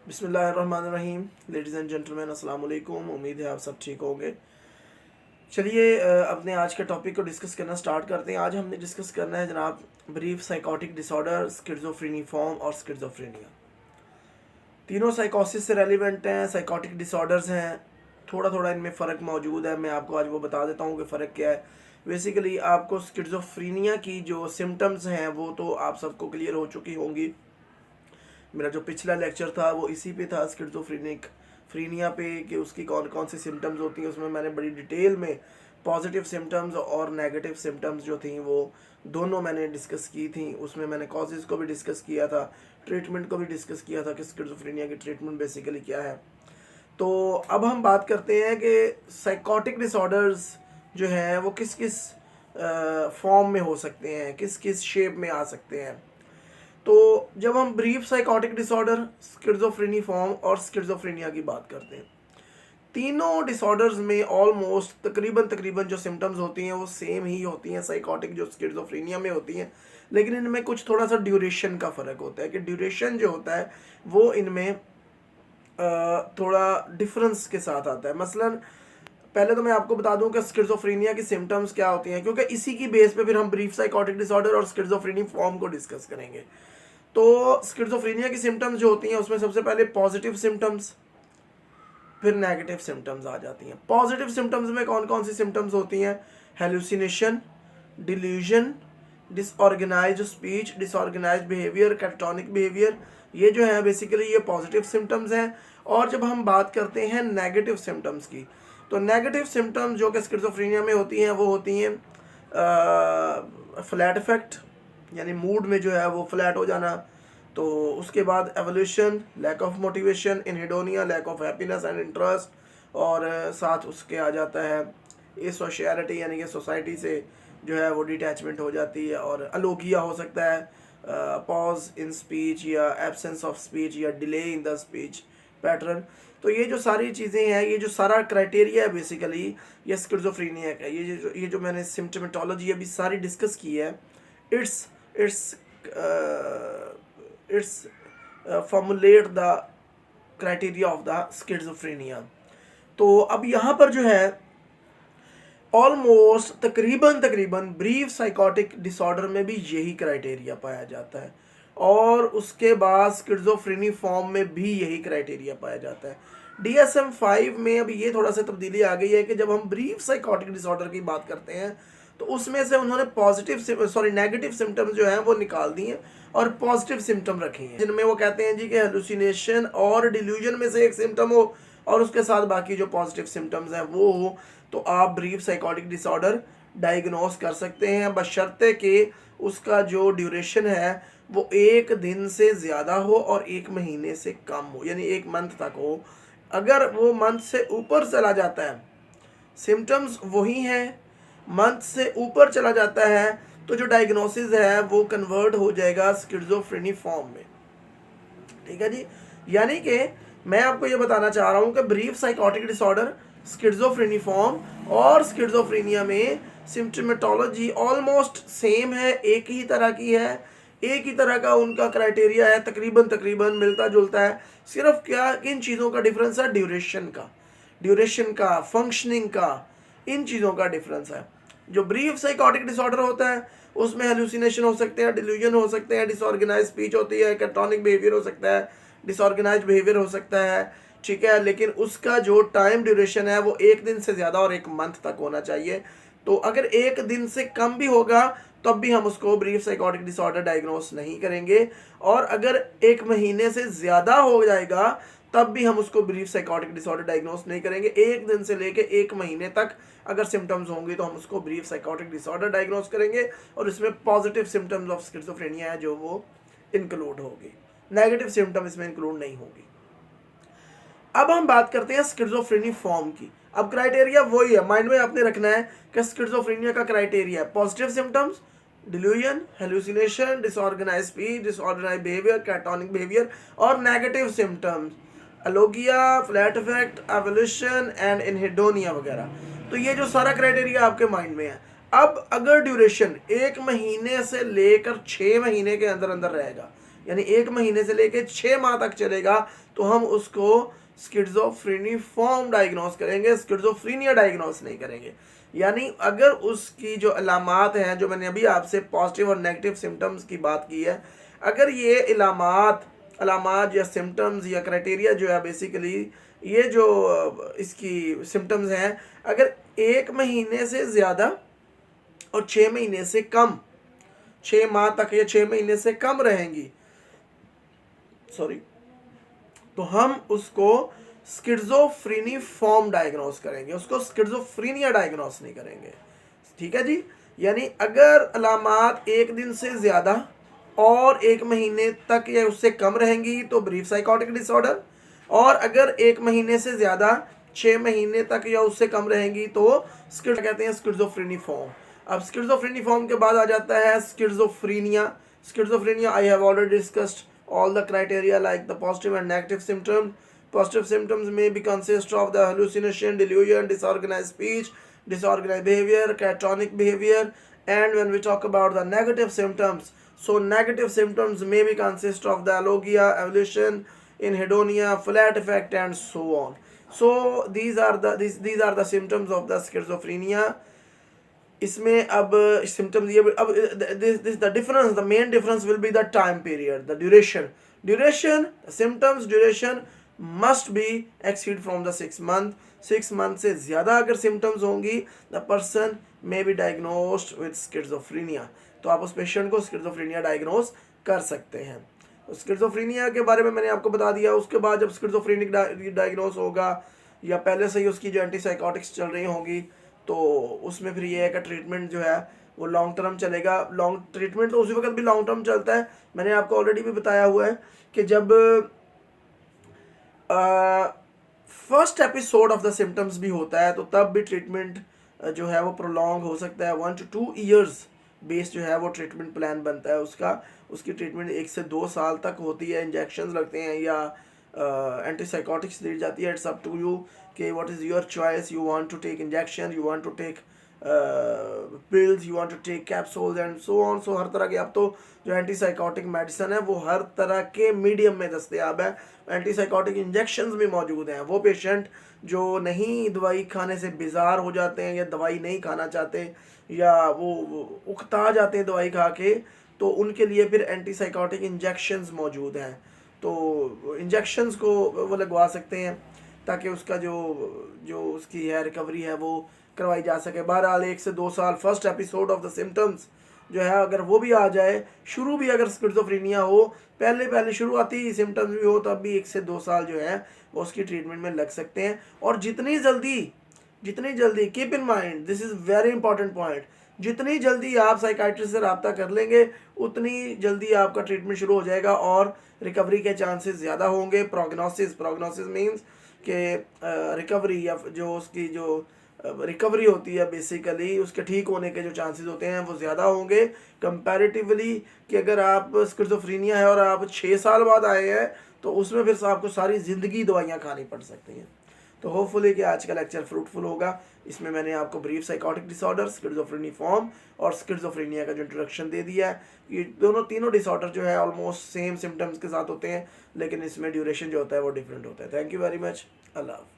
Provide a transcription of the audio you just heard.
बिस्मिल्लाहिर्रहमानिर्रहीम। Ladies and gentleman, अस्सलाम वालेकुम। उम्मीद है आप सब ठीक होंगे। चलिए अपने आज के टॉपिक को डिस्कस करना स्टार्ट करते हैं। आज हमने डिस्कस करना है जनाब ब्रीफ साइकोटिक डिसऑर्डर, स्किज़ोफ्रेनिफॉर्म और स्किज़ोफ्रेनिया। तीनों साइकोसिस से रेलिवेंट हैं, साइकोटिक डिसऑर्डर्स हैं। थोड़ा थोड़ा इनमें फ़र्क मौजूद है, मैं आपको आज वो बता देता हूँ कि फ़र्क क्या है। बेसिकली आपको स्किज़ोफ्रेनिया की जो सिम्टम्स हैं वो तो आप सबको क्लियर हो चुकी होंगी। मेरा जो पिछला लेक्चर था वो इसी पे था, फ्रीनिया पे, कि उसकी कौन कौन सी सिम्टम्स होती हैं। उसमें मैंने बड़ी डिटेल में पॉजिटिव सिम्टम्स और नेगेटिव सिम्टम्स जो थी वो दोनों मैंने डिस्कस की थी। उसमें मैंने कॉजेज़ को भी डिस्कस किया था, ट्रीटमेंट को भी डिस्कस किया था कि स्किज़ोफ्रेनिया की ट्रीटमेंट बेसिकली क्या है। तो अब हम बात करते हैं कि साइकोटिक डिसऑर्डर्स जो हैं वो किस किस फॉर्म में हो सकते हैं, किस किस शेप में आ सकते हैं। तो जब हम ब्रीफ साइकोटिक डिसऑर्डर, स्किज़ोफ्रेनिफॉर्म और स्किज़ोफ्रेनिया की बात करते हैं, तीनों डिसऑर्डर्स में ऑलमोस्ट तकरीबन जो सिम्टम्स होती हैं वो सेम ही होती हैं साइकोटिक जो स्किज़ोफ्रेनिया में होती हैं, लेकिन इनमें कुछ थोड़ा सा ड्यूरेशन का फ़र्क होता है कि ड्यूरेशन जो होता है वो इनमें थोड़ा डिफरेंस के साथ आता है। मसलन पहले तो मैं आपको बता दूं कि स्किज़ोफ्रेनिया की सिम्टम्स क्या होती हैं, क्योंकि इसी की बेस पे फिर हम ब्रीफ साइकोटिक डिसऑर्डर और स्किज़ोफ्रेनिफॉर्म को डिस्कस करेंगे। तो स्किज़ोफ्रेनिया की सिम्टम्स जो होती हैं उसमें सबसे पहले पॉजिटिव सिम्टम्स, फिर नेगेटिव सिम्टम्स आ जाती हैं। पॉजिटिव सिम्टम्स में कौन कौन सी सिम्टम्स होती हैं? Hallucination, delusion, disorganised speech, disorganised behaviour, catatonic behaviour, ये जो है बेसिकली ये पॉजिटिव सिम्टम्स हैं। और जब हम बात करते हैं नेगेटिव सिम्टम्स की, तो नेगेटिव सिम्टम्स जो कि स्किज़ोफ्रेनिया में होती हैं वो होती हैं फ्लैट इफेक्ट, यानी मूड में जो है वो फ्लैट हो जाना। तो उसके बाद avolition, lack of motivation, anhedonia, lack of happiness and interest, और साथ उसके आ जाता है ये सोशियलिटी, यानी कि सोसाइटी से जो है वो डिटैचमेंट हो जाती है। और अलोगिया हो सकता है, पॉज इन स्पीच या एब्सेंस ऑफ स्पीच या delay in the speech pattern. तो ये जो सारी चीज़ें हैं, ये जो सारा क्राइटेरिया है बेसिकली ये स्किज़ोफ्रेनिया का, ये जो मैंने सिम्टोमेटोलॉजी अभी सारी डिस्कस की है, it's formulate the criteria of the schizophrenia. तो अब यहाँ पर जो है ऑलमोस्ट तकरीबन ब्रीफ साइकोटिक डिसऑर्डर में भी यही क्राइटेरिया पाया जाता है, और उसके बाद स्किज़ोफ्रेनिफॉर्म में भी यही क्राइटेरिया पाया जाता है। DSM-5 में अब ये थोड़ा सा तब्दीली आ गई है कि जब हम ब्रीफ साइकोटिक डिसऑर्डर की बात करते हैं तो उसमें से उन्होंने नेगेटिव सिम्टम्स जो हैं वो निकाल दिए और पॉजिटिव सिम्टम रखे हैं, जिनमें वो कहते हैं जी कि हेलुसिनेशन और डिल्यूजन में से एक सिम्टम हो और उसके साथ बाकी जो पॉजिटिव सिम्टम्स हैं वो हो, तो आप ब्रीफ साइकोटिक डिसऑर्डर डायग्नोस कर सकते हैं, बशर्ते कि उसका जो ड्यूरेशन है वो 1 दिन से ज़्यादा हो और 1 महीने से कम हो, यानी 1 मंथ तक हो। अगर वो मंथ से ऊपर चला जाता है, सिम्टम्स वही हैं, मंथ से ऊपर चला जाता है, तो जो डायग्नोसिस है वो कन्वर्ट हो जाएगा स्किज़ोफ्रेनिफॉर्म में। ठीक है जी, यानी कि मैं आपको ये बताना चाह रहा हूँ कि ब्रीफ साइकोटिक डिसऑर्डर, स्किज़ोफ्रेनिफॉर्म और स्किज़ोफ्रेनिया में सिम्टोमेटोलॉजी ऑलमोस्ट सेम है, एक ही तरह की है, एक ही तरह का उनका क्राइटेरिया है, तकरीबन मिलता जुलता है। सिर्फ क्या किन चीज़ों का डिफरेंस है? ड्यूरेशन का, फंक्शनिंग का, इन चीज़ों का डिफरेंस है। जो ब्रीफ साइकोटिक डिसऑर्डर होता है उसमें हेलुसिनेशन हो सकते हैं, डिल्यूजन हो सकते हैं, डिसऑर्गेनाइज स्पीच होती है, कैटाटोनिक बिहेवियर हो सकता है, डिसऑर्गेनाइज बिहेवियर हो सकता है, ठीक है। लेकिन उसका जो टाइम ड्यूरेशन है वो 1 दिन से ज़्यादा और 1 मंथ तक होना चाहिए। तो अगर 1 दिन से कम भी होगा तब भी हम उसको ब्रीफ साइकोटिक डिसऑर्डर डायग्नोस नहीं करेंगे, और अगर 1 महीने से ज़्यादा हो जाएगा तब भी हम उसको ब्रीफ साइकोटिक डिसऑर्डर डायग्नोस नहीं करेंगे। 1 दिन से लेके 1 महीने तक अगर सिम्टम्स होंगे तो हम उसको ब्रीफ साइकोटिक डिसऑर्डर डायग्नोस करेंगे, और इसमें पॉजिटिव सिम्टम्स ऑफ स्किज़ोफ्रेनिया है जो वो इंक्लूड होगी, नेगेटिव सिम्टम इसमें इंक्लूड नहीं होगी। अब हम बात करते हैं स्किज़ोफ्रेनिफॉर्म की। अब क्राइटेरिया वही है, माइंड में आपने रखना है कि स्किज़ोफ्रेनिया का क्राइटेरिया है positive symptoms, delusion, hallucination, disorganize speech, disorganize behaviour, catatonic behaviour, और negative symptoms alogia, flat affect, avolition and anhedonia वगैरह। तो ये जो सारा क्राइटेरिया आपके माइंड में है। अब अगर ड्यूरेशन 1 महीने से लेकर 6 महीने के अंदर अंदर रहेगा, यानी 1 महीने से लेके 6 माह तक चलेगा, तो हम उसको स्किज़ोफ्रेनिफॉर्म डायग्नोस करेंगे, स्किज़ोफ्रेनिया डायग्नोस नहीं करेंगे। यानी अगर उसकी जो अलामात हैं, जो मैंने अभी आपसे पॉजिटिव और नेगेटिव सिम्टम्स की बात की है, अगर ये अलामात या सिम्टम्स या क्राइटेरिया जो है बेसिकली ये जो इसकी सिम्टम्स हैं, अगर 1 महीने से ज़्यादा और 6 महीने से कम, 6 माह तक या 6 महीने से कम रहेंगी, तो हम उसको स्किज़ोफ्रेनिफॉर्म डायग्नोस करेंगे, उसको स्किज़ोफ्रेनिया डायग्नोस नहीं करेंगे। ठीक है जी। यानी अगर अलामात 1 दिन से ज़्यादा और 1 महीने तक या उससे कम रहेंगी तो ब्रीफ साइकोटिक डिसऑर्डर, और अगर 1 महीने से ज़्यादा 6 महीने तक या उससे कम रहेंगी तो कहते हैं स्किज़ोफ्रेनिफॉर्म। अब स्किज़ोफ्रेनिफॉर्म के बाद आ जाता है schizophrenia. Schizophrenia I have already discussed all the criteria like the positive and negative symptoms. Positive symptoms may be consist of the hallucination, delusion, disorganized speech, disorganized behavior, catatonic behavior. And when we talk about the negative symptoms, so negative symptoms may be consist of the alogia, evolution, anhedonia, flat effect, and so on. So these are the symptoms of the schizophrenia. इसमें अब symptoms ये अब this the difference, the main difference will be the time period, the duration symptoms duration must be exceed from the 6 month. 6 month से ज़्यादा अगर symptoms होंगी the person may be diagnosed with schizophrenia, तो आप उस patient को schizophrenia diagnose कर सकते हैं। स्किज़ोफ्रेनिया के बारे में मैंने आपको बता दिया। उसके बाद जब स्किज़ोफ्रेनिक डायग्नोस होगा या पहले से ही उसकी जो एंटीसाइकोटिक्स चल रही होंगी, तो उसमें फिर ये है कि ट्रीटमेंट जो है वो लॉन्ग टर्म चलेगा। लॉन्ग ट्रीटमेंट तो उसी वक्त भी लॉन्ग टर्म चलता है। मैंने आपको ऑलरेडी भी बताया हुआ है कि जब first episode of the symptoms भी होता है तो तब भी ट्रीटमेंट जो है वो प्रोलॉन्ग हो सकता है। 1 to 2 ईयर्स बेस्ड जो है वो ट्रीटमेंट प्लान बनता है उसका। उसकी ट्रीटमेंट 1 से 2 साल तक होती है। इंजेक्शंस लगते हैं या एंटीसाइकोटिक्स दी जाती है। इट्स अप टू यू कि what is your choice, you want to take injection, you want to take pills, you want to take capsules and so on. So हर तरह के, अब तो जो एंटीसाइकोटिक मेडिसिन है वो हर तरह के मीडियम में दस्तयाब है। एंटीसाइकोटिक इंजेक्शंस भी मौजूद हैं। वो पेशेंट जो नहीं दवाई खाने से बेजार हो जाते हैं या दवाई नहीं खाना चाहते या वो उकता जाते हैं दवाई खा के, तो उनके लिए फिर एंटीसाइकोटिक इंजेक्शंस मौजूद हैं। तो इंजेक्शंस को वो लगवा सकते हैं ताकि उसका जो उसकी है रिकवरी है वो करवाई जा सके। बहरहाल 1 से 2 साल first episode of the symptoms जो है अगर वो भी आ जाए, शुरू भी अगर स्किज़ोफ्रेनिया हो, पहले शुरुआती सिम्टम्स भी हो, तब भी 1 से 2 साल जो है वो उसकी ट्रीटमेंट में लग सकते हैं। और जितनी जल्दी keep in mind, this is very important point, जितनी जल्दी आप साइकाइट्रिस्ट से रब्ता कर लेंगे उतनी जल्दी आपका ट्रीटमेंट शुरू हो जाएगा और रिकवरी के चांसेस ज़्यादा होंगे। प्रोग्नोसिस मीन्स कि रिकवरी या जो उसकी जो रिकवरी होती है बेसिकली उसके ठीक होने के जो चांसेस होते हैं वो ज़्यादा होंगे कंपैरेटिवली कि अगर आप स्किज़ोफ्रेनिया है और आप 6 साल बाद आए हैं तो उसमें फिर आपको सारी ज़िंदगी दवाइयाँ खानी पड़ सकती हैं। तो होपफुली कि आज का लेक्चर फ्रूटफुल होगा। इसमें मैंने आपको ब्रीफ साइकोटिक डिसऑर्डर, स्किज़ोफ्रेनिफॉर्म और स्किज़ोफ्रेनिया का जो इंट्रोडक्शन दे दिया है। ये तीनों डिसऑर्डर जो है ऑलमोस्ट सेम सिम्टम्स के साथ होते हैं, लेकिन इसमें ड्यूरेशन जो होता है वो डिफरेंट होता है। Thank you very much. Allah.